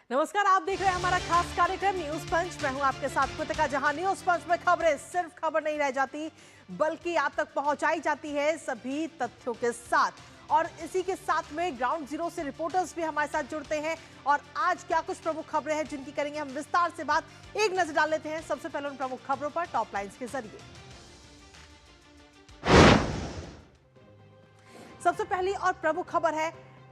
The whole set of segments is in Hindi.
नमस्कार, आप देख रहे हैं हमारा खास कार्यक्रम न्यूज पंच। मैं हूं आपके साथ कृतिका। जहां न्यूज पंच में खबरें सिर्फ खबर नहीं रह जाती, बल्कि आप तक पहुंचाई जाती है सभी तथ्यों के साथ। और इसी के साथ में ग्राउंड जीरो से रिपोर्टर्स भी हमारे साथ जुड़ते हैं। और आज क्या कुछ प्रमुख खबरें हैं जिनकी करेंगे हम विस्तार से बात। एक नजर डाल लेते हैं सबसे पहले उन प्रमुख खबरों पर टॉप लाइंस के जरिए। सबसे पहली और प्रमुख खबर है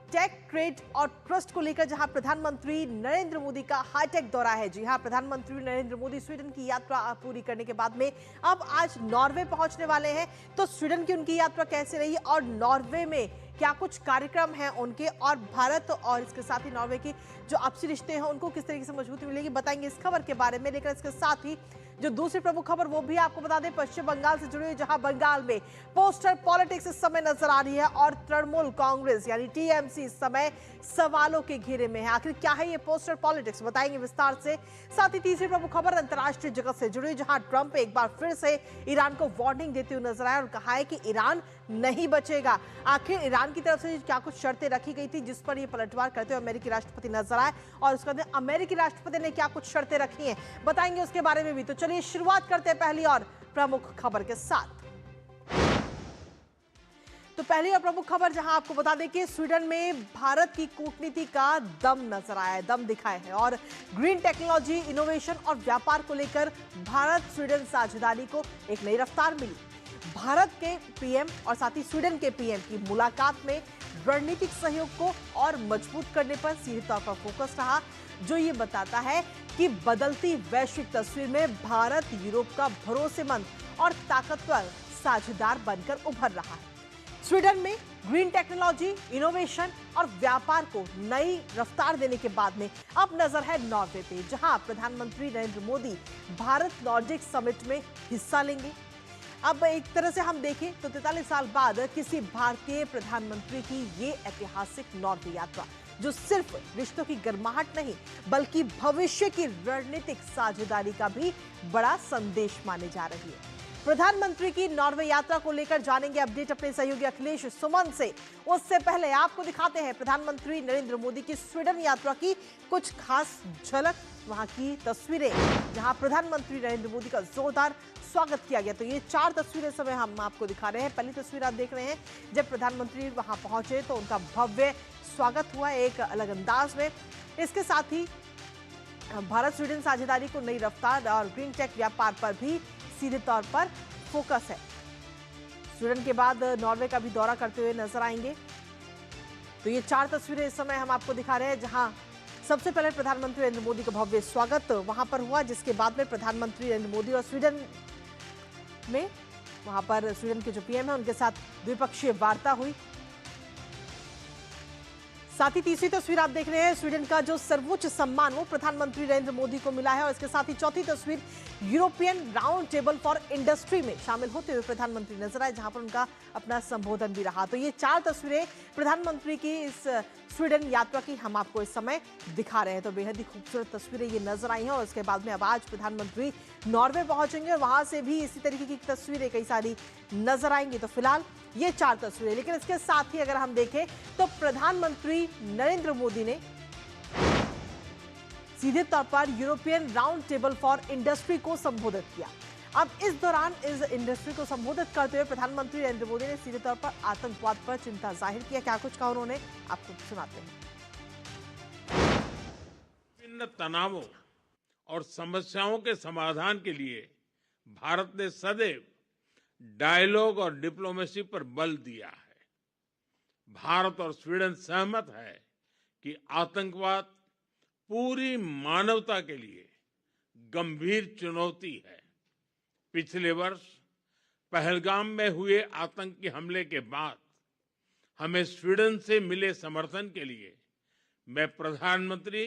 टेक, ट्रेड और ट्रस्ट को लेकर, जहां प्रधानमंत्री नरेंद्र मोदी का हाईटेक दौरा है। जी हां, प्रधानमंत्री नरेंद्र मोदी स्वीडन की यात्रा पूरी करने के बाद में अब आज नॉर्वे पहुंचने वाले हैं। तो स्वीडन की उनकी यात्रा कैसे रही और नॉर्वे में क्या कुछ कार्यक्रम हैं उनके, और भारत और इसके साथ ही नॉर्वे की जो आपसी रिश्ते हैं उनको किस तरीके से मजबूती मिलेगी, बताएंगे इस खबर के बारे में। लेकिन इसके साथ ही जो दूसरी प्रमुख खबर वो भी आपको बता दें, पश्चिम बंगाल से जुड़ी हुई, जहां बंगाल में पोस्टर पॉलिटिक्स इस समय नजर आ रही है और तृणमूल कांग्रेस यानी टीएमसी इस समय सवालों के घेरे में है। आखिर क्या है ये पोस्टर पॉलिटिक्स, बताएंगे विस्तार से। साथ ही तीसरी प्रमुख खबर अंतर्राष्ट्रीय जगत से जुड़ी, जहां ट्रंप एक बार फिर से ईरान को वार्निंग देते हुए नजर आए और कहा है कि ईरान नहीं बचेगा। आखिर ईरान की तरफ से क्या कुछ शर्तें रखी गई थी जिस पर ये पलटवार करते हुए अमेरिकी राष्ट्रपति नजर आए, और उसके बाद अमेरिकी राष्ट्रपति ने क्या कुछ शर्तें रखी हैं, बताएंगे उसके बारे में भी। तो चलिए शुरुआत करते हैं पहली और प्रमुख खबर के साथ। तो पहली और प्रमुख खबर, जहां आपको बता दें कि स्वीडन में भारत की कूटनीति का दम नजर आया है, दम दिखाए है। और ग्रीन टेक्नोलॉजी, इनोवेशन और व्यापार को लेकर भारत स्वीडन साझेदारी को एक नई रफ्तार मिली। भारत के पीएम और साथ ही स्वीडन के पीएम की मुलाकात में रणनीतिक सहयोग को और मजबूत करने पर सीधे तौर पर फोकस रहा, जो ये बताता है कि बदलती वैश्विक तस्वीर में भारत यूरोप का भरोसेमंद और ताकतवर साझेदार बनकर उभर रहा है। स्वीडन में ग्रीन टेक्नोलॉजी, इनोवेशन और व्यापार को नई रफ्तार देने के बाद में अब नजर है नॉर्वे पे, जहां प्रधानमंत्री नरेंद्र मोदी भारत नॉर्डिक समिट में हिस्सा लेंगे। अब एक तरह से हम देखें तो 43 साल बाद किसी भारतीय प्रधानमंत्री की ये ऐतिहासिक नॉर्वे यात्रा, जो सिर्फ रिश्तों की गर्माहट नहीं बल्कि भविष्य की रणनीतिक साझेदारी का भी बड़ा संदेश माने जा रही है। प्रधानमंत्री की नॉर्वे यात्रा को लेकर जानेंगे अपडेट अपने सहयोगी अखिलेश सुमन से। उससे पहले आपको दिखाते हैं प्रधानमंत्री नरेंद्र मोदी की स्वीडन यात्रा की कुछ खास झलक, वहां की तस्वीरें, जहां प्रधानमंत्री नरेंद्र मोदी का जोरदार स्वागत किया गया। तो ये 4 तस्वीरें समय हम आपको दिखा रहे हैं। पहली तस्वीर आप देख रहे हैं, जब प्रधानमंत्री वहां पहुंचे तो उनका भव्य स्वागत हुआ एक अलग अंदाज में। इसके साथ ही भारत स्वीडन साझेदारी को नई रफ्तार और ग्रीन टेक व्यापार पर भी सीधे तौर पर फोकस है। स्वीडन के बाद नॉर्वे का भी दौरा करते हुए नजर आएंगे। तो ये 4 तस्वीरें इस समय हम आपको दिखा रहे हैं, जहां सबसे पहले प्रधानमंत्री नरेंद्र मोदी का भव्य स्वागत वहां पर हुआ, जिसके बाद में प्रधानमंत्री नरेंद्र मोदी और स्वीडन में वहां पर स्वीडन के जो पीएम है उनके साथ द्विपक्षीय वार्ता हुई। साथ ही तीसरी तस्वीर आप देख रहे हैं, स्वीडन का जो सर्वोच्च सम्मान वो प्रधानमंत्री नरेंद्र मोदी को मिला है। और इसके साथ ही चौथी तस्वीर, European round table for industry में शामिल होते हुए प्रधानमंत्री नजर आए, जहां पर उनका अपना संबोधन भी रहा। तो ये 4 तस्वीरें प्रधानमंत्री की इस स्वीडन यात्रा की हम आपको इस समय दिखा रहे हैं। तो बेहद ही खूबसूरत तस्वीरें ये नजर आई हैं। और इसके बाद में अब आज प्रधानमंत्री नॉर्वे पहुंचेंगे और वहां से भी इसी तरीके की तस्वीरें कई सारी नजर आएंगी। तो फिलहाल ये 4 तस्वीरें, लेकिन इसके साथ ही अगर हम देखें तो प्रधानमंत्री नरेंद्र मोदी ने सीधे तौर पर European round table for industry को संबोधित किया। अब इस दौरान इस इंडस्ट्री को संबोधित करते हुए प्रधानमंत्री नरेंद्र मोदी ने सीधे तौर पर आतंकवाद पर चिंता जाहिर किया। क्या कुछ कहा उन्होंने, आपको सुनाते हैं। विभिन्न तनावों और समस्याओं के समाधान के लिए भारत ने सदैव डायलॉग और डिप्लोमेसी पर बल दिया है। भारत और स्वीडन सहमत है कि आतंकवाद पूरी मानवता के लिए गंभीर चुनौती है। पिछले वर्ष पहलगाम में हुए आतंकी हमले के बाद हमें स्वीडन से मिले समर्थन के लिए मैं प्रधानमंत्री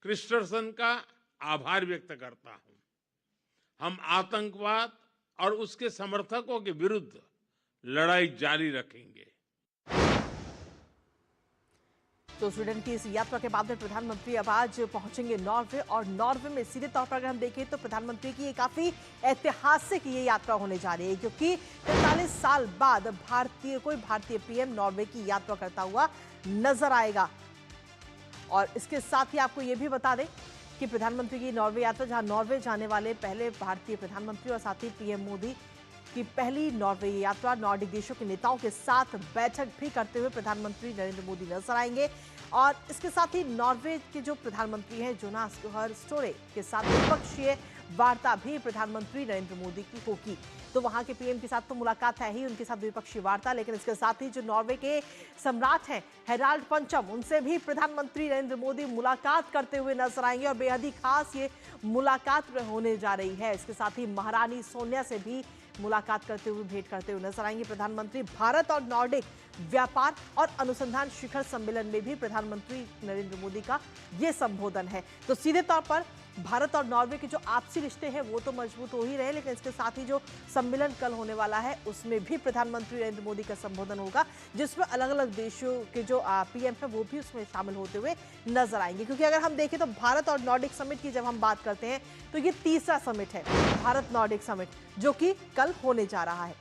क्रिस्टरसन का आभार व्यक्त करता हूं। हम आतंकवाद और उसके समर्थकों के विरुद्ध लड़ाई जारी रखेंगे। तो स्वीडन की इस यात्रा के बाद में प्रधानमंत्री अब आज पहुंचेंगे नॉर्वे, और नॉर्वे में सीधे तौर पर अगर हम देखें तो प्रधानमंत्री की ये काफी ऐतिहासिक ये यात्रा होने जा रही है, क्योंकि 43 साल बाद कोई भारतीय पीएम नॉर्वे की यात्रा करता हुआ नजर आएगा। और इसके साथ ही आपको ये भी बता दें कि प्रधानमंत्री की नॉर्वे यात्रा, जहां नॉर्वे जाने वाले पहले भारतीय प्रधानमंत्री और साथ ही पीएम मोदी की पहली नॉर्वे यात्रा, नॉर्डिक देशों के नेताओं के साथ बैठक भी करते हुए प्रधानमंत्री नरेंद्र मोदी नजर आएंगे। और इसके साथ ही नॉर्वे के जो प्रधानमंत्री हैं जोनास गाहर स्टोरे के साथ द्विपक्षीय वार्ता भी प्रधानमंत्री नरेंद्र मोदी की होगी। तो वहां के पीएम के साथ तो मुलाकात है ही, उनके साथ द्विपक्षीय वार्ता, लेकिन इसके साथ ही जो नॉर्वे के सम्राट हैं हेराल्ड पंचम, उनसे भी प्रधानमंत्री नरेंद्र मोदी मुलाकात करते हुए नजर आएंगे और बेहद ही खास ये मुलाकात होने जा रही है। इसके साथ ही महारानी सोनिया से भी मुलाकात करते हुए, भेंट करते हुए नजर आएंगे प्रधानमंत्री। भारत और नॉर्डिक व्यापार और अनुसंधान शिखर सम्मेलन में भी प्रधानमंत्री नरेंद्र मोदी का यह संबोधन है। तो सीधे तौर पर भारत और नॉर्वे के जो आपसी रिश्ते हैं वो तो मजबूत हो ही रहे, लेकिन इसके साथ ही जो सम्मेलन कल होने वाला है उसमें भी प्रधानमंत्री नरेंद्र मोदी का संबोधन होगा, जिसमें अलग अलग देशों के जो पीएम है वो भी उसमें शामिल होते हुए नजर आएंगे। क्योंकि अगर हम देखें तो भारत और नॉर्डिक समिट की जब हम बात करते हैं तो ये तीसरा समिट है, भारत नॉर्डिक समिट, जो कि कल होने जा रहा है।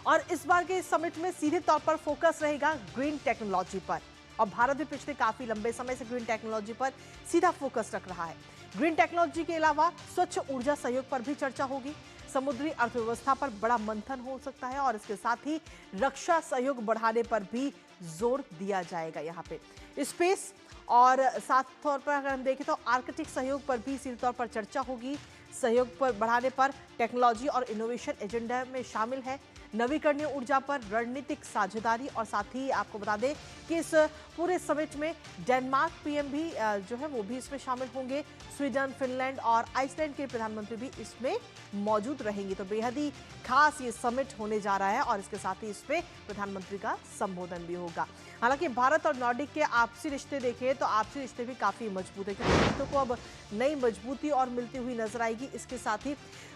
और इस बार के इस समिट में सीधे तौर पर फोकस रहेगा ग्रीन टेक्नोलॉजी पर, और भारत भी पिछले काफी लंबे समय से ग्रीन टेक्नोलॉजी पर सीधा फोकस रख रहा है। ग्रीन टेक्नोलॉजी के अलावा स्वच्छ ऊर्जा सहयोग पर भी चर्चा होगी, समुद्री अर्थव्यवस्था पर बड़ा मंथन हो सकता है, और इसके साथ ही रक्षा सहयोग बढ़ाने पर भी जोर दिया जाएगा यहाँ पे। स्पेस और साथ तौर पर अगर हम देखें तो आर्कटिक सहयोग पर भी सीधे तौर पर चर्चा होगी। सहयोग पर बढ़ाने पर टेक्नोलॉजी और इनोवेशन एजेंडा में शामिल है। नवीकरणीय ऊर्जा पर रणनीतिक साझेदारी, और साथ ही आपको बता दें कि इस पूरे समिट में डेनमार्क पीएम भी जो है वो भी इसमें शामिल होंगे। स्वीडन, फिनलैंड और आइसलैंड के प्रधानमंत्री भी इसमें मौजूद रहेंगे। तो बेहद ही खास ये समिट होने जा रहा है, और इसके साथ ही इसमें प्रधानमंत्री का संबोधन भी होगा। हालांकि भारत और नॉर्डिक के आपसी रिश्ते देखें तो आपसी रिश्ते भी काफी मजबूत है, क्योंकि रिश्तों को अब नई मजबूती और मिलती हुई नजर आएगी। इसके साथ ही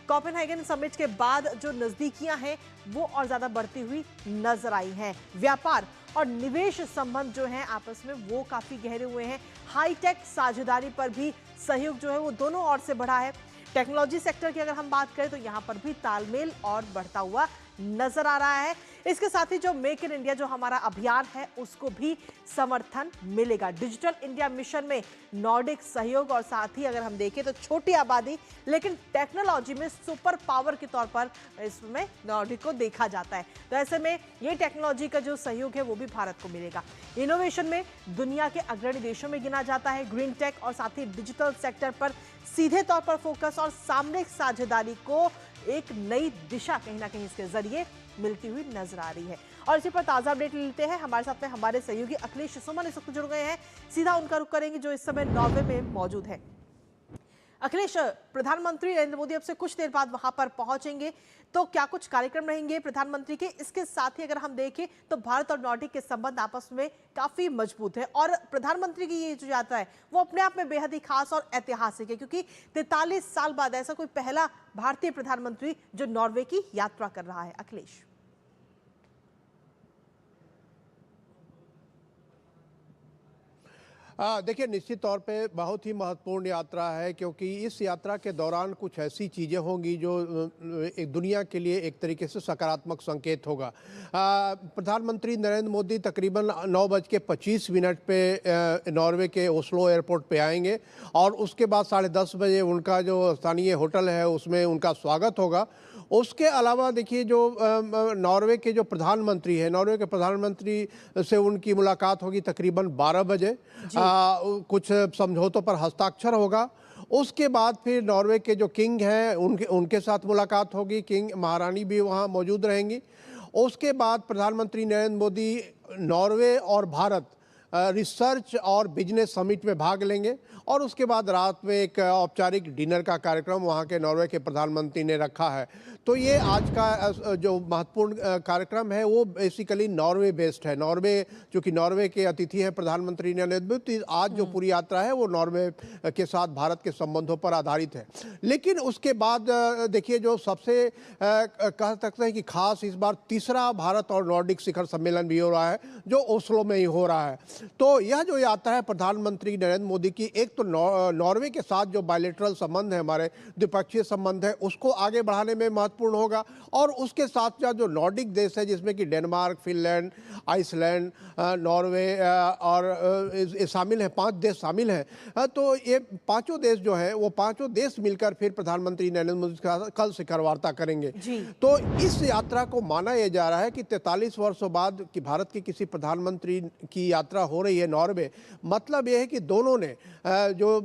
कोपेनहेगन समिट के बाद जो नजदीकियां हैं वो और ज्यादा बढ़ती हुई नजर आई हैं। व्यापार और निवेश संबंध जो हैं आपस में वो काफी गहरे हुए हैं। हाईटेक साझेदारी पर भी सहयोग जो है वो दोनों ओर से बढ़ा है। टेक्नोलॉजी सेक्टर की अगर हम बात करें तो यहाँ पर भी तालमेल और बढ़ता हुआ नजर आ रहा है। इसके साथ ही जो मेक इन इंडिया जो हमारा अभियान है उसको भी समर्थन मिलेगा। डिजिटल इंडिया मिशन में नॉर्डिक सहयोग, और साथ ही अगर हम देखें तो छोटी आबादी लेकिन टेक्नोलॉजी में सुपर पावर के तौर पर इसमें नॉर्डिक को देखा जाता है। तो ऐसे में ये टेक्नोलॉजी का जो सहयोग है वो भी भारत को मिलेगा। इनोवेशन में दुनिया के अग्रणी देशों में गिना जाता है। ग्रीन टेक और साथ ही डिजिटल सेक्टर पर सीधे तौर पर फोकस और सामरिक साझेदारी को एक नई दिशा कहीं ना कहीं इसके जरिए मिलती हुई नजर आ रही है। और इसी पर ताजा अपडेट लेते हैं। हमारे साथ में हमारे सहयोगी अखिलेश सुमन इस वक्त जुड़ गए हैं, सीधा उनका रुख करेंगे जो इस समय नॉर्वे में मौजूद है। अखिलेश, प्रधानमंत्री नरेंद्र मोदी अब से कुछ देर बाद वहां पर पहुंचेंगे, तो क्या कुछ कार्यक्रम रहेंगे प्रधानमंत्री के? इसके साथ ही अगर हम देखें तो भारत और नॉर्डिक के संबंध आपस में काफी मजबूत है, और प्रधानमंत्री की ये जो यात्रा है वो अपने आप में बेहद ही खास और ऐतिहासिक है, क्योंकि 43 साल बाद ऐसा कोई पहला भारतीय प्रधानमंत्री जो नॉर्वे की यात्रा कर रहा है। अखिलेश, देखिए, निश्चित तौर पे बहुत ही महत्वपूर्ण यात्रा है, क्योंकि इस यात्रा के दौरान कुछ ऐसी चीज़ें होंगी जो एक दुनिया के लिए एक तरीके से सकारात्मक संकेत होगा। प्रधानमंत्री नरेंद्र मोदी तकरीबन 9:25 पे नॉर्वे के ओस्लो एयरपोर्ट पे आएंगे, और उसके बाद 10:30 बजे उनका जो स्थानीय होटल है उसमें उनका स्वागत होगा। उसके अलावा देखिए, जो नॉर्वे के जो प्रधानमंत्री है, नॉर्वे के प्रधानमंत्री से उनकी मुलाकात होगी तकरीबन 12 बजे। कुछ समझौतों पर हस्ताक्षर होगा। उसके बाद फिर नॉर्वे के जो किंग हैं उनके साथ मुलाकात होगी। किंग महारानी भी वहाँ मौजूद रहेंगी। उसके बाद प्रधानमंत्री नरेंद्र मोदी नॉर्वे और भारत रिसर्च और बिजनेस समिट में भाग लेंगे, और उसके बाद रात में एक औपचारिक डिनर का कार्यक्रम वहाँ के नॉर्वे के प्रधानमंत्री ने रखा है। तो ये आज का जो महत्वपूर्ण कार्यक्रम है वो बेसिकली नॉर्वे बेस्ड है। नॉर्वे, चूँकि नॉर्वे के अतिथि हैं प्रधानमंत्री नरेंद्र मोदी, आज जो पूरी यात्रा है वो नॉर्वे के साथ भारत के संबंधों पर आधारित है। लेकिन उसके बाद देखिए, जो सबसे कह सकते हैं कि खास इस बार तीसरा भारत और नॉर्डिक शिखर सम्मेलन भी हो रहा है, जो ओस्लो में ही हो रहा है। तो यह जो यात्रा है प्रधानमंत्री नरेंद्र मोदी की, एक तो नॉर्वे के साथ जो बायलैटरल संबंध है, हमारे द्विपक्षीय संबंध है, उसको आगे बढ़ाने में महत्वपूर्ण महत्वपूर्ण होगा। और उसके साथ साथ जो नॉर्डिक देश है जिसमें कि डेनमार्क, फिनलैंड, आइसलैंड, नॉर्वे और शामिल हैं, 5 देश शामिल हैं। तो ये पांचों देश जो है वो पांचों देश मिलकर फिर प्रधानमंत्री नरेंद्र मोदी के साथ कल शिखर वार्ता करेंगे। तो इस यात्रा को माना यह जा रहा है कि 43 वर्षों बाद कि भारत के किसी प्रधानमंत्री की यात्रा हो रही है नॉर्वे, मतलब यह है कि दोनों ने जो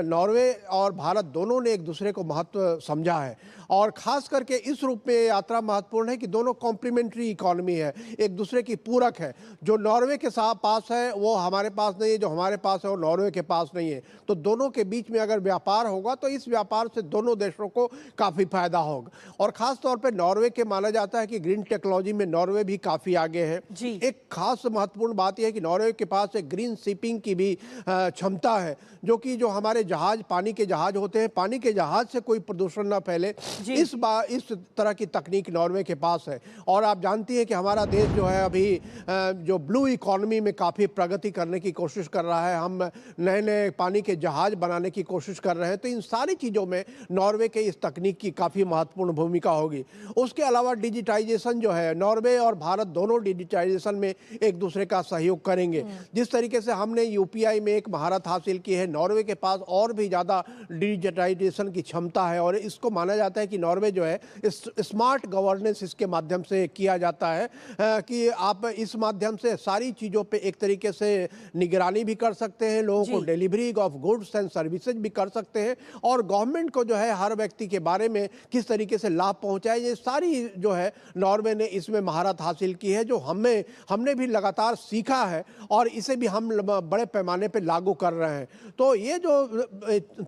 नॉर्वे और भारत दोनों ने एक दूसरे को महत्व समझा है। और खास करके इस रूप में यात्रा महत्वपूर्ण है कि दोनों कॉम्प्लीमेंट्री इकोनॉमी है, एक दूसरे की पूरक है। जो नॉर्वे के पास है वो हमारे पास नहीं है, जो हमारे पास है वो नॉर्वे के पास नहीं है। तो दोनों के बीच में अगर व्यापार होगा तो इस व्यापार से दोनों देशों को काफ़ी फायदा होगा। और ख़ास तौर पे नॉर्वे के माना जाता है कि ग्रीन टेक्नोलॉजी में नॉर्वे भी काफ़ी आगे है। एक खास महत्वपूर्ण बात यह है कि नॉर्वे के पास एक ग्रीन शिपिंग की भी क्षमता है, जो कि जो हमारे जहाज, पानी के जहाज होते हैं, पानी के जहाज से कोई प्रदूषण ना फैले, इस तरह की तकनीक नॉर्वे के पास है। और आप जानती हैं कि हमारा देश जो है अभी जो ब्लू इकोनॉमी में काफ़ी प्रगति करने की कोशिश कर रहा है, हम नए नए पानी के जहाज बनाने की कोशिश कर रहे हैं। तो इन सारी चीज़ों में नॉर्वे के इस तकनीक की काफ़ी महत्वपूर्ण भूमिका होगी। उसके अलावा डिजिटाइजेशन जो है, नॉर्वे और भारत दोनों डिजिटाइजेशन में एक दूसरे का सहयोग करेंगे। जिस तरीके से हमने यूपीआई में एक महारत हासिल की है, नॉर्वे के पास और भी ज़्यादा डिजिटाइजेशन की क्षमता है। और इसको माना जाता है कि नॉर्वे जो है स्मार्ट गवर्नेंस इसके माध्यम से किया जाता है कि आप इस माध्यम से सारी चीज़ों पे एक तरीके से निगरानी भी कर सकते हैं, लोगों को delivery of goods and services भी कर सकते हैं, और गवर्नमेंट को जो है हर व्यक्ति के बारे में किस तरीके से लाभ पहुंचाए, ये सारी जो है नॉर्वे ने इसमें महारत हासिल की है, जो हमने भी लगातार सीखा है और इसे भी हम बड़े पैमाने पर लागू कर रहे हैं। तो ये जो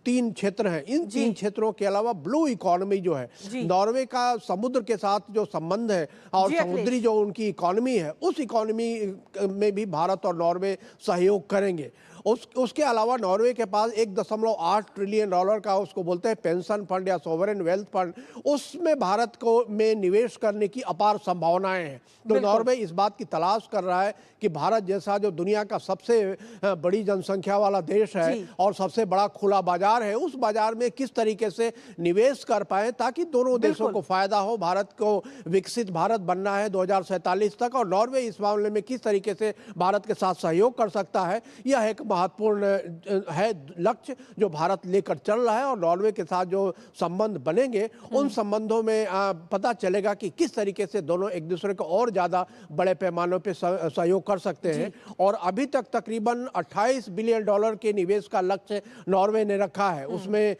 3 क्षेत्र हैं, इन 3 क्षेत्रों के अलावा ब्लू इकोनॉमी जो है, नॉर्वे का समुद्र के साथ जो संबंध है और समुद्री जो उनकी इकोनॉमी है, उस इकोनॉमी में भी भारत और नॉर्वे सहयोग करेंगे। उसके अलावा नॉर्वे के पास $1.8 ट्रिलियन का उसको बोलते हैं पेंशन फंड या सोवरेन वेल्थ फंड, उसमें भारत को में निवेश करने की अपार संभावनाएं हैं। तो नॉर्वे इस बात की तलाश कर रहा है कि भारत जैसा जो दुनिया का सबसे बड़ी जनसंख्या वाला देश है और सबसे बड़ा खुला बाजार है, उस बाजार में किस तरीके से निवेश कर पाए ताकि दोनों देशों को फायदा हो। भारत को विकसित भारत बनना है 2047 तक, और नॉर्वे इस मामले में किस तरीके से भारत के साथ सहयोग कर सकता है, यह एक महत्वपूर्ण है लक्ष्य जो भारत लेकर चल रहा है। और नॉर्वे के साथ जो संबंध बनेंगे, उन संबंधों में पता चलेगा कि किस तरीके से दोनों एक दूसरे को और ज़्यादा बड़े पैमानों पे सहयोग कर सकते हैं। और अभी तक तकरीबन $28 बिलियन के निवेश का लक्ष्य नॉर्वे ने रखा है, उसमें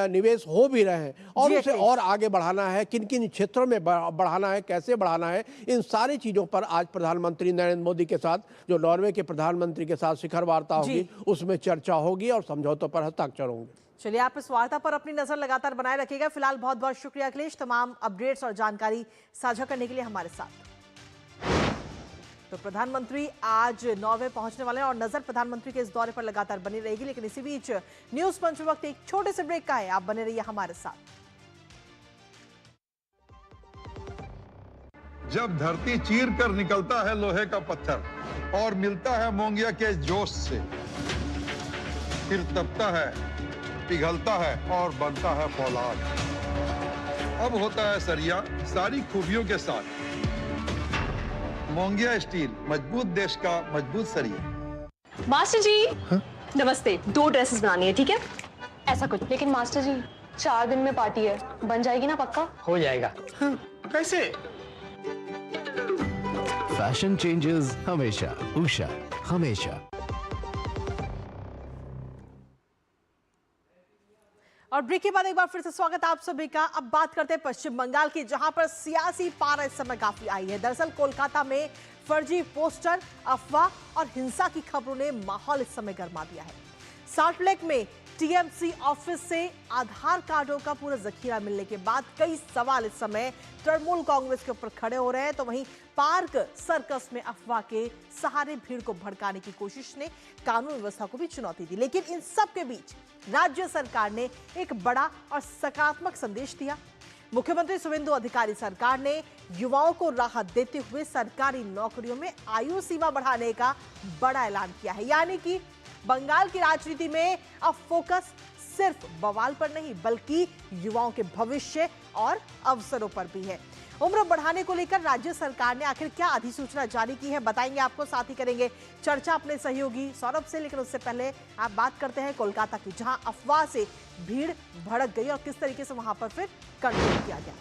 निवेश हो भी रहे हैं और उसे और आगे बढ़ाना है, किन किन क्षेत्रों में बढ़ाना है, कैसे बढ़ाना है, इन सारी चीज़ों पर आज प्रधानमंत्री नरेंद्र मोदी के साथ जो नॉर्वे के प्रधानमंत्री के साथ शिखर वार्ता होगी, उसमें चर्चा होगी और समझौतों पर हस्ताक्षर होंगे। चलिए, आप इस वार्ता पर अपनी नजर लगातार बनाए रखिएगा। फिलहाल बहुत बहुत शुक्रिया अखिलेश, तमाम अपडेट्स और जानकारी साझा करने के लिए हमारे साथ। तो प्रधानमंत्री आज नॉर्वे पहुंचने वाले हैं और नजर प्रधानमंत्री के इस दौरे पर लगातार बनी रहेगी। लेकिन इसी बीच न्यूज पंच वक्त एक छोटे से ब्रेक का है, आप बने रहिए हमारे साथ। जब धरती चीर कर निकलता है लोहे का पत्थर और मिलता है मोंगिया के जोश से, फिर तपता है, पिघलता है और बनता है फौलाद। अब होता है सरिया सारी खूबियों के साथ। मोंगिया स्टील, मजबूत देश का मजबूत सरिया। मास्टर जी नमस्ते, 2 ड्रेसेस बनानी है, ठीक है? ऐसा कुछ। लेकिन मास्टर जी 4 दिन में पार्टी है, बन जाएगी ना पक्का? हो जाएगा। कैसे? फैशन चेंजेस हमेशा, उषा हमेशा। और ब्रेक के बाद एक बार फिर से स्वागत आप सभी का। अब बात करते हैं पश्चिम बंगाल की, जहां पर सियासी पारा इस समय काफी आई है। दरअसल कोलकाता में फर्जी पोस्टर, अफवाह और हिंसा की खबरों ने माहौल इस समय गर्मा दिया है। सॉल्ट लेक में टीएमसी ऑफिस से आधार कार्डों का पूरा जखीरा मिलने के बाद कई सवाल इस समय तृणमूल कांग्रेस के ऊपर खड़े हो रहे हैं। तो वहीं पार्क सर्कस में अफवाह के सहारे भीड़ को भड़काने की कोशिश ने कानून व्यवस्था को भी चुनौती दी। लेकिन इन सब के बीच राज्य सरकार ने एक बड़ा और सकारात्मक संदेश दिया। मुख्यमंत्री शुवेंदु अधिकारी सरकार ने युवाओं को राहत देते हुए सरकारी नौकरियों में आयु सीमा बढ़ाने का बड़ा ऐलान किया है। यानी कि बंगाल की राजनीति में अब फोकस सिर्फ बवाल पर नहीं बल्कि युवाओं के भविष्य और अवसरों पर भी है। उम्र बढ़ाने को लेकर राज्य सरकार ने आखिर क्या अधिसूचना जारी की है, बताएंगे आपको। साथ ही करेंगे चर्चा अपने सहयोगी सौरभ से, लेकिन उससे पहले आप बात करते हैं कोलकाता की, जहां अफवाह से भीड़ भड़क गई और किस तरीके से वहां पर फिर कंट्रोल किया गया।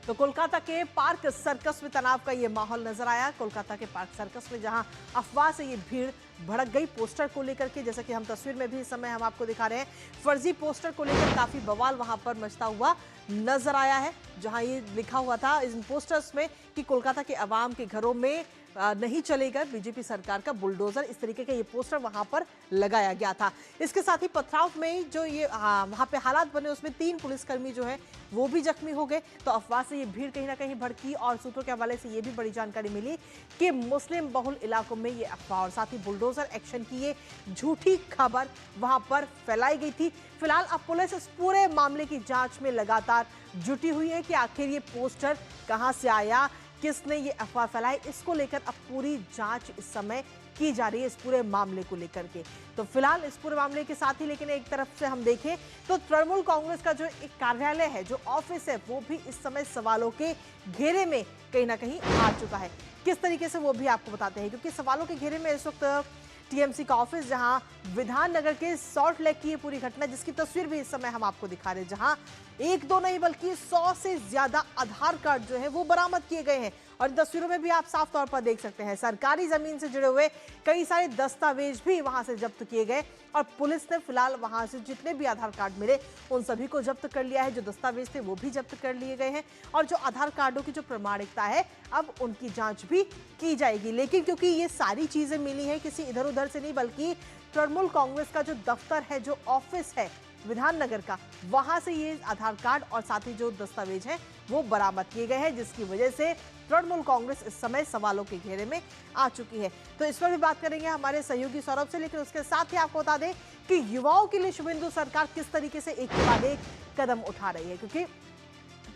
तो कोलकाता के पार्क सर्कस में तनाव का ये माहौल नजर आया। कोलकाता के पार्क सर्कस में जहां अफवाह से ये भीड़ भड़क गई पोस्टर को लेकर के, जैसा कि हम तस्वीर में भी इस समय हम आपको दिखा रहे हैं, फर्जी पोस्टर को लेकर काफी बवाल वहां पर मचता हुआ नजर आया है। जहां ये लिखा हुआ था इन पोस्टर्स में कि कोलकाता के अवाम के घरों में नहीं चलेगा बीजेपी सरकार का बुलडोजर, इस तरीके का ये पोस्टर वहां पर लगाया गया था। इसके साथ ही पथराव में जो ये वहां पे हालात बने उसमें 3 पुलिसकर्मी जो है वो भी जख्मी हो गए। तो अफवाह से ये भीड़ कहीं ना कहीं भड़की और सूत्रों के हवाले से ये भी बड़ी जानकारी मिली कि मुस्लिम बहुल इलाकों में ये अफवाह और साथ ही बुलडोजर एक्शन की ये झूठी खबर वहां पर फैलाई गई थी। फिलहाल अब पुलिस इस पूरे मामले की जांच में लगातार जुटी हुई है कि आखिर ये पोस्टर कहां से आया, किसने ये अफवाह फैलाई, इसको लेकर अब पूरी जांच इस समय की जा रही है इस पूरे मामले को लेकर के। तो फिलहाल इस पूरे मामले के साथ ही लेकिन एक तरफ से हम देखें तो तृणमूल कांग्रेस का जो एक कार्यालय है, जो ऑफिस है, वो भी इस समय सवालों के घेरे में कहीं ना कहीं आ चुका है। किस तरीके से वो भी आपको बताते हैं, क्योंकि सवालों के घेरे में इस वक्त टीएमसी का ऑफिस, जहां विधाननगर के सॉल्ट लेक की ये पूरी घटना, जिसकी तस्वीर भी इस समय हम आपको दिखा रहे हैं, जहां 1-2 नहीं बल्कि 100 से ज्यादा आधार कार्ड जो है वो बरामद किए गए हैं। और इन तस्वीरों में भी आप साफ तौर पर देख सकते हैं सरकारी जमीन से जुड़े हुए कई सारे दस्तावेज भी वहां से जब्त किए गए और पुलिस ने फिलहाल वहां से जितने भी आधार कार्ड मिले उन सभी को जब्त कर लिया है। जो दस्तावेज थे वो भी जब्त कर लिए गए हैं और जो आधार कार्डों की जो प्रमाणिकता है अब उनकी जांच भी की जाएगी। लेकिन क्योंकि ये सारी चीजें मिली है किसी इधर उधर से नहीं, बल्कि तृणमूल कांग्रेस का जो दफ्तर है, जो ऑफिस है विधाननगर का, वहां से ये आधार कार्ड और साथ ही जो दस्तावेज हैं वो बरामद किए गए हैं, जिसकी वजह से तृणमूल कांग्रेस इस समय सवालों के घेरे में आ चुकी है। तो इस पर भी बात करेंगे हमारे सहयोगी सौरभ से, लेकिन उसके साथ ही आपको बता दें कि युवाओं के लिए शुभेंदु सरकार किस तरीके से एक के बाद एक कदम उठा रही है, क्योंकि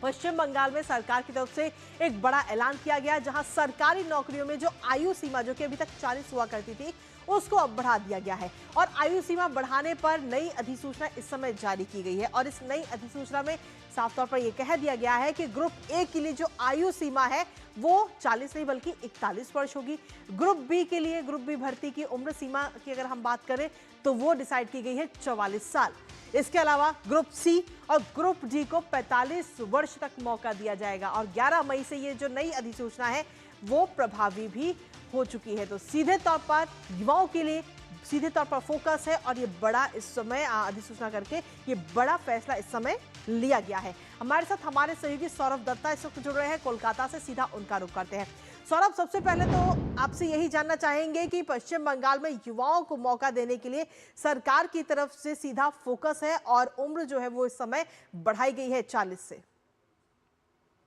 पश्चिम बंगाल में सरकार की तरफ से एक बड़ा ऐलान किया गया, जहां सरकारी नौकरियों में जो आयु सीमा जो कि अभी तक 40 हुआ करती थी उसको अब बढ़ा दिया गया है और आयु सीमा बढ़ाने पर नई अधिसूचना इस समय जारी की गई है। और इस नई अधिसूचना में साफ तौर पर यह कह दिया गया है कि ग्रुप ए के लिए जो आयु सीमा है वो 40 नहीं बल्कि 41 वर्ष होगी। ग्रुप बी के लिए, ग्रुप बी भर्ती की उम्र सीमा की अगर हम बात करें तो वो डिसाइड की गई है 44 साल। इसके अलावा ग्रुप सी और ग्रुप डी को 45 वर्ष तक मौका दिया जाएगा और 11 मई से ये जो नई अधिसूचना है वो प्रभावी भी हो चुकी है। तो सीधे तौर पर युवाओं के लिए सीधे तौर पर फोकस है और ये बड़ा इस समय अधिसूचना करके ये बड़ा फैसला इस समय लिया गया है। हमारे साथ हमारे सहयोगी सौरभ दत्ता इस वक्त जुड़ रहे हैं कोलकाता से, सीधा उनका रुख करते हैं। सौरभ, सबसे पहले तो आपसे यही जानना चाहेंगे कि पश्चिम बंगाल में युवाओं को मौका देने के लिए सरकार की तरफ से सीधा फोकस है और उम्र जो है वो इस समय बढ़ाई गई है 40 से।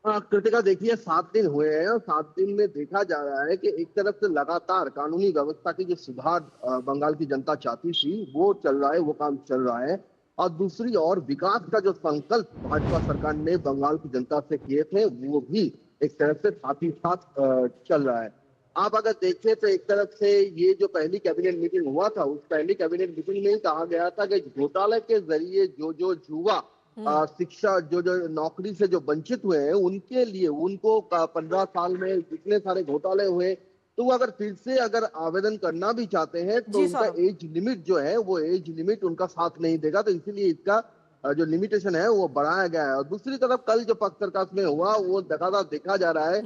कृतिका, देखिए 7 दिन हुए हैं और 7 दिन में देखा जा रहा है कि एक तरफ से लगातार कानूनी व्यवस्था की जो सुधार बंगाल की जनता चाहती थी वो चल रहा है, वो काम चल रहा है, और दूसरी ओर विकास का जो संकल्प भाजपा सरकार ने बंगाल की जनता से किए थे वो भी एक तरफ से साथ ही साथ चल रहा है। आप अगर देखें तो एक तरफ से ये जो पहली कैबिनेट मीटिंग हुआ था, उस पहली कैबिनेट मीटिंग में ही कहा गया था कि घोटाले के जरिए जो युवा शिक्षा जो नौकरी से जो वंचित हुए हैं उनके लिए, उनको 15 साल में जितने सारे घोटाले हुए, तो अगर फिर से अगर आवेदन करना भी चाहते हैं तो उनका एज लिमिट जो है वो एज लिमिट उनका साथ नहीं देगा, तो इसीलिए इसका जो लिमिटेशन है वो बढ़ाया गया है। और दूसरी तरफ कल जो पक्ष सरकार में हुआ वो लगातार देखा जा रहा है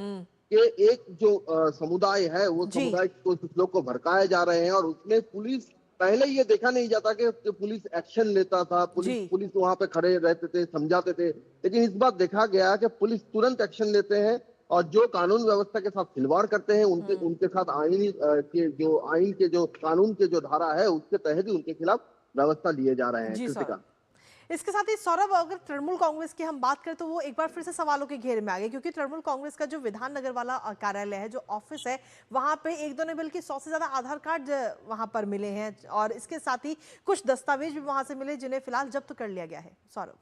कि एक जो समुदाय है वो समुदाय को कुछ लोग को भड़काए जा रहे हैं और उसमें पुलिस, पहले ये देखा नहीं जाता कि पुलिस एक्शन लेता था, पुलिस वहां पे खड़े रहते थे, समझाते थे, लेकिन इस बार देखा गया कि पुलिस तुरंत एक्शन लेते हैं और जो कानून व्यवस्था के साथ खिलवाड़ करते हैं उनके साथ आइन के जो कानून के जो धारा है उसके तहत ही उनके खिलाफ व्यवस्था लिए जा रहे हैं। इसके साथ ही सौरभ, अगर तृणमूल कांग्रेस की हम बात करें तो वो एक बार फिर से सवालों के घेरे में आ गए, क्योंकि तृणमूल कांग्रेस का जो विधाननगर वाला कार्यालय है, जो ऑफिस है, वहां पे 1-2 नहीं बल्कि 100 से ज्यादा आधार कार्ड वहां पर मिले हैं और इसके साथ ही कुछ दस्तावेज भी वहां से मिले जिन्हें फिलहाल जब्त कर लिया गया है। सौरभ,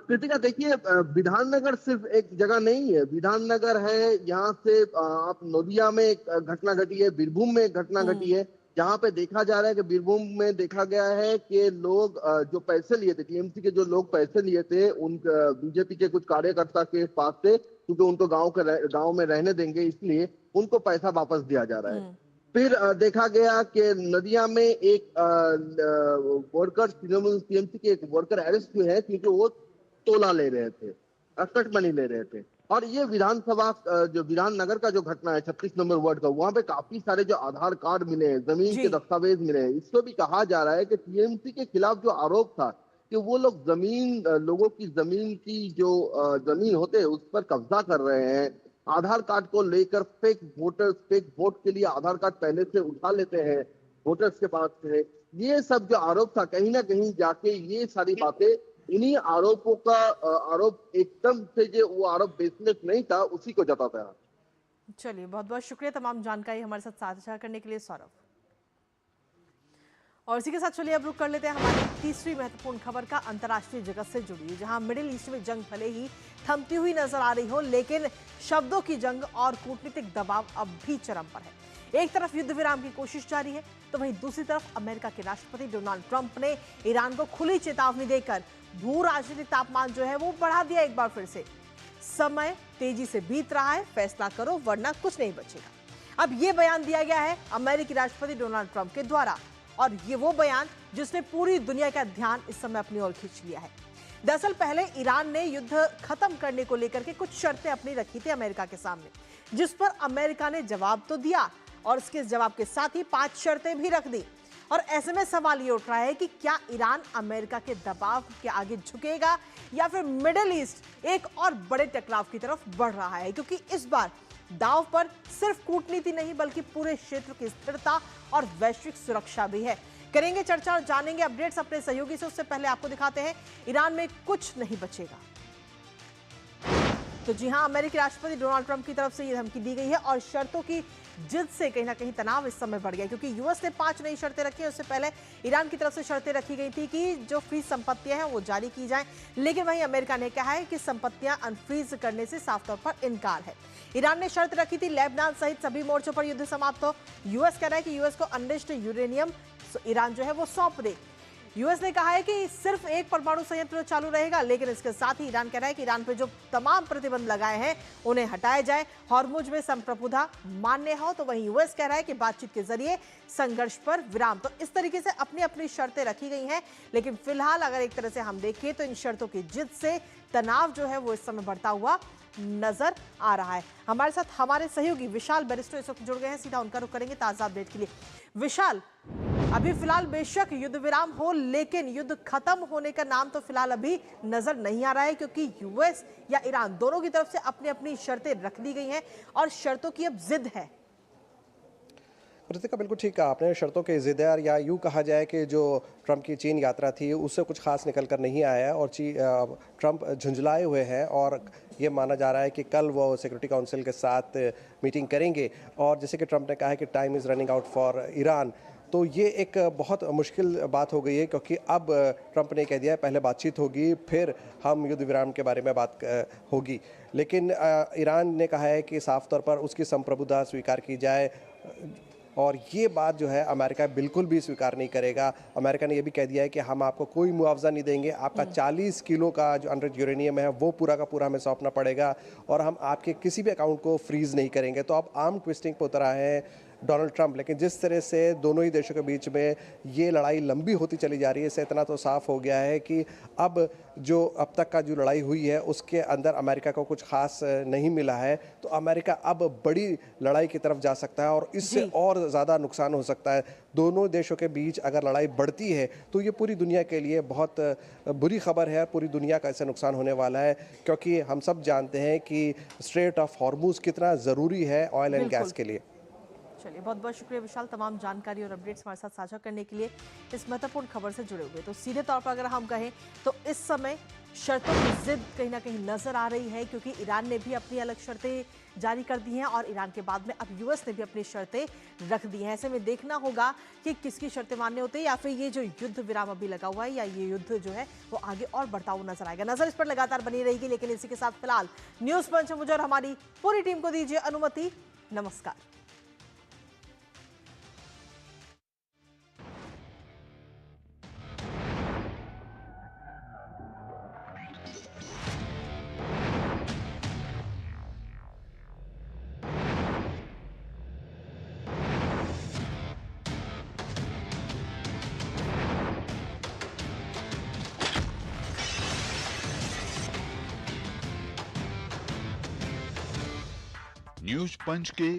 कृतिका, देखिए विधाननगर सिर्फ एक जगह नहीं है, विधाननगर है, यहाँ से आप नोदिया में एक घटना घटी है, बीरभूम में एक घटना घटी है, जहां पे देखा जा रहा है कि बीरभूम में देखा गया है कि लोग जो पैसे लिए थे, टीएमसी के जो लोग पैसे लिए थे, उन बीजेपी के कुछ कार्यकर्ता के पास से, क्योंकि उनको गांव में रहने देंगे इसलिए उनको पैसा वापस दिया जा रहा है। फिर देखा गया कि नदिया में एक वर्कर, तृणमूल टीएमसी के एक वर्कर अरेस्ट हुए हैं क्योंकि वो तोला ले रहे थे, कट मनी ले रहे थे। और ये विधानसभा जो विधाननगर का जो घटना है 36 नंबर वार्ड का, वहां पे काफी सारे जो आधार कार्ड मिले हैं, जमीन के दस्तावेज मिले हैं। इसको भी कहा जा रहा है कि टीएमसी के खिलाफ जो आरोप था कि वो लोग लोगों की जमीन होते हैं उस पर कब्जा कर रहे हैं, आधार कार्ड को लेकर फेक वोट के लिए आधार कार्ड पहले से उठा लेते हैं वोटर्स के पास से, ये सब जो आरोप था, कहीं ना कहीं जाके ये सारी बातें, इन्हीं आरोपों का आरोप एकदम से जो वो आरोप बेसलेस नहीं था उसी को जताता है। चलिए, बहुत बहुत शुक्रिया तमाम जानकारी हमारे साथ साझा करने के लिए सौरभ। और इसी के साथ चलिए अब रुक कर लेते हैं हमारी तीसरी महत्वपूर्ण खबर का अंतर्राष्ट्रीय जगत से जुड़ी है, जहां मिडिल ईस्ट में जंग भले ही थमती हुई नजर आ रही हो, लेकिन शब्दों की जंग और कूटनीतिक दबाव अब भी चरम पर है। एक तरफ युद्ध विराम की कोशिश जारी है, तो वहीं दूसरी तरफ अमेरिका के राष्ट्रपति डोनाल्ड ट्रंप ने ईरान को खुली चेतावनी देकर भू राजनीतिक तापमान जो है वो बढ़ा दिया एक बार फिर से। समय तेजी से बीत रहा है, फैसला करो वरना कुछ नहीं बचेगा। अब ये बयान दिया गया है अमेरिकी राष्ट्रपति डोनाल्ड ट्रंप के द्वारा, और ये वो बयान जिसने पूरी दुनिया का ध्यान इस समय अपनी ओर खींच लिया है। दरअसल पहले ईरान ने युद्ध खत्म करने को लेकर के कुछ शर्तें अपनी रखी थी अमेरिका के सामने, जिस पर अमेरिका ने जवाब तो दिया और इसके जवाब के साथ ही 5 शर्तें भी रख दी। और ऐसे में सवाल ये उठ रहा है कि क्या ईरान अमेरिका के दबाव के आगे झुकेगा या फिर मिडिल ईस्ट एक और बड़े टकराव की तरफ बढ़ रहा है, क्योंकि इस बार दांव पर सिर्फ कूटनीति नहीं बल्कि पूरे क्षेत्र की स्थिरता और वैश्विक सुरक्षा भी है। करेंगे चर्चा और जानेंगे अपडेट्स अपने सहयोगी से। उससे पहले आपको दिखाते हैं ईरान में कुछ नहीं बचेगा। तो जी हां, अमेरिकी राष्ट्रपति डोनाल्ड ट्रंप की तरफ से यह धमकी दी गई है और शर्तों की जिद से कहीं ना कहीं तनाव इस समय बढ़ गया, क्योंकि यूएस ने 5 नई शर्तें रखी हैं। उससे पहले ईरान की तरफ से शर्तें रखी गई थी कि जो फ्रीज संपत्तियां हैं वो जारी की जाएं, लेकिन वहीं अमेरिका ने कहा है कि संपत्तियां अनफ्रीज करने से साफ तौर पर इनकार है। ईरान ने शर्त रखी थी लेबनान सहित सभी मोर्चों पर युद्ध समाप्त हो। यूएस कह रहा है कि यूएस को अनरिच्ड यूरेनियम ईरान जो है वो सौंप दे। यूएस ने कहा है कि सिर्फ एक परमाणु संयंत्र चालू रहेगा, लेकिन इसके साथ ही ईरान कह रहा है कि ईरान पर जो तमाम प्रतिबंध लगाए हैं उन्हें हटाए जाए, हॉर्मुज में संप्रभुता मान्य हो। तो वहीं यूएस कह रहा है कि बातचीत के जरिए संघर्ष पर विराम। तो इस तरीके से अपनी अपनी शर्तें रखी गई हैं, लेकिन फिलहाल अगर एक तरह से हम देखें तो इन शर्तों की जिद से तनाव जो है वो इस समय बढ़ता हुआ नजर आ रहा है। हमारे साथ हमारे सहयोगी विशाल बैरिस्टो इस वक्त जुड़ गए हैं, सीधा उनका रुख करेंगे ताजा अपडेट के लिए। विशाल, अभी फिलहाल बेशक युद्ध विराम हो, लेकिन युद्ध खत्म होने का नाम तो फिलहाल अभी नजर नहीं आ रहा है, क्योंकि यूएस या ईरान दोनों की तरफ से अपनी अपनी शर्तें रख दी गई हैं और शर्तों की अब जिद है। कृतिका, बिल्कुल ठीक कहा आपने, शर्तों के जिद है, या यूँ कहा जाए कि जो ट्रंप की चीन यात्रा थी उससे कुछ खास निकल कर नहीं आया है और ट्रंप झुंझलाए हुए हैं और ये माना जा रहा है कि कल वो सिक्योरिटी काउंसिल के साथ मीटिंग करेंगे। और जैसे कि ट्रंप ने कहा है कि time is running out for Iran, तो ये एक बहुत मुश्किल बात हो गई है, क्योंकि अब ट्रंप ने कह दिया है पहले बातचीत होगी फिर हम युद्ध विराम के बारे में बात होगी। लेकिन ईरान ने कहा है कि साफ तौर पर उसकी संप्रभुता स्वीकार की जाए, और ये बात जो है अमेरिका बिल्कुल भी स्वीकार नहीं करेगा। अमेरिका ने ये भी कह दिया है कि हम आपको कोई मुआवजा नहीं देंगे, आपका 40 किलो का जो अनरिच्ड यूरेनियम है वो पूरा का पूरा हमें सौंपना पड़ेगा, और हम आपके किसी भी अकाउंट को फ्रीज नहीं करेंगे। तो अब आर्म ट्विस्टिंग पर उतरा है डोनाल्ड ट्रंप। लेकिन जिस तरह से दोनों ही देशों के बीच में ये लड़ाई लंबी होती चली जा रही है, इससे इतना तो साफ हो गया है कि अब तक का जो लड़ाई हुई है उसके अंदर अमेरिका को कुछ खास नहीं मिला है। तो अमेरिका अब बड़ी लड़ाई की तरफ जा सकता है और इससे और ज़्यादा नुकसान हो सकता है। दोनों देशों के बीच अगर लड़ाई बढ़ती है तो ये पूरी दुनिया के लिए बहुत बुरी खबर है, पूरी दुनिया का इससे नुकसान होने वाला है, क्योंकि हम सब जानते हैं कि स्ट्रेट ऑफ हॉर्मुज कितना ज़रूरी है ऑयल एंड गैस के लिए। चलिए, बहुत बहुत शुक्रिया विशाल तमाम जानकारी और अपडेट्स हमारे साथ साझा करने के लिए, इस महत्वपूर्ण खबर से जुड़े हुए। तो सीधे तौर पर अगर हम कहें तो इस समय शर्तों की जिद कहीं ना कहीं नजर आ रही है, क्योंकि ईरान ने भी अपनी अलग शर्तें जारी कर दी हैं और ईरान के बाद में अब यूएस ने भी अपनी शर्तें रख दी हैं। ऐसे में देखना होगा कि किसकी शर्तें मान्य होती है, या फिर ये जो युद्ध विराम अभी लगा हुआ है या ये युद्ध जो है वो आगे और बढ़ता हुआ नजर आएगा। नजर इस पर लगातार बनी रहेगी, लेकिन इसी के साथ फिलहाल न्यूज पंच मुझे और हमारी पूरी टीम को दीजिए अनुमति। नमस्कार। न्यूज पंच के